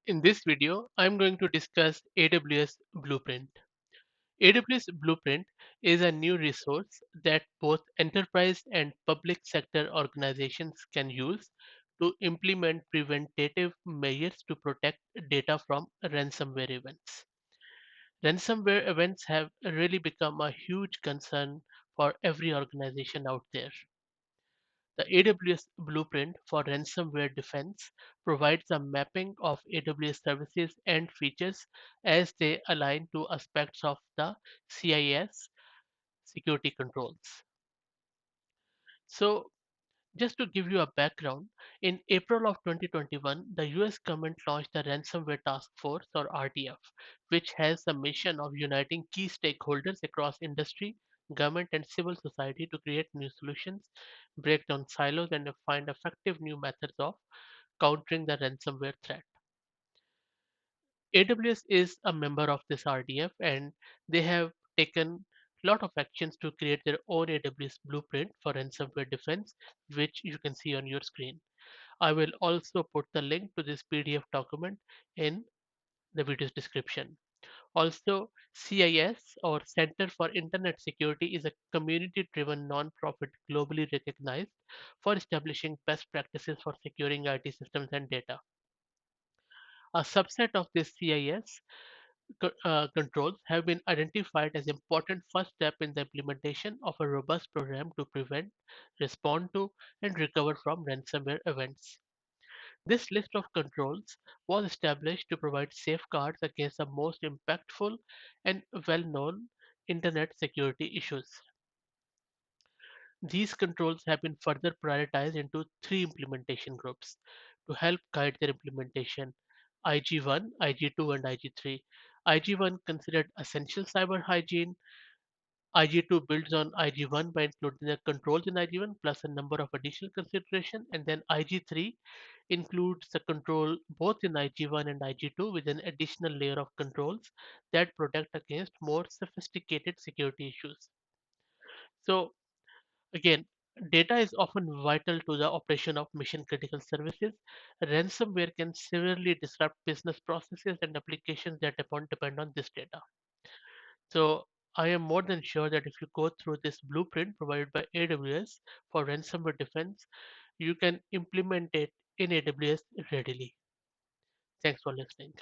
In this video, I'm going to discuss AWS Blueprint. AWS Blueprint is a new resource that both enterprise and public sector organizations can use to implement preventative measures to protect data from ransomware events. Ransomware events have really become a huge concern for every organization out there. The AWS Blueprint for Ransomware Defense provides a mapping of AWS services and features as they align to aspects of the CIS security controls. So, just to give you a background, in April of 2021, the US government launched the Ransomware Task Force or RTF, which has the mission of uniting key stakeholders across industry, government, and civil society to create new solutions, break down silos, and find effective new methods of countering the ransomware threat. AWS is a member of this RDF and they have taken a lot of actions to create their own AWS blueprint for ransomware defense, which you can see on your screen. I will also put the link to this PDF document in the video's description. Also, CIS or Center for Internet Security is a community driven nonprofit globally recognized for establishing best practices for securing IT systems and data. A subset of this CIS controls have been identified as important first step in the implementation of a robust program to prevent, respond to, and recover from ransomware events. This list of controls was established to provide safeguards against the most impactful and well-known internet security issues. These controls have been further prioritized into three implementation groups to help guide their implementation: IG1, IG2, and IG3. IG1 considered essential cyber hygiene. IG2 builds on IG1 by including the controls in IG1 plus a number of additional considerations, and then IG3 includes the control both in IG1 and IG2 with an additional layer of controls that protect against more sophisticated security issues. So again, data is often vital to the operation of mission critical services. Ransomware can severely disrupt business processes and applications that depend on this data. So I am more than sure that if you go through this blueprint provided by AWS for ransomware defense, you can implement it in AWS readily. Thanks for listening.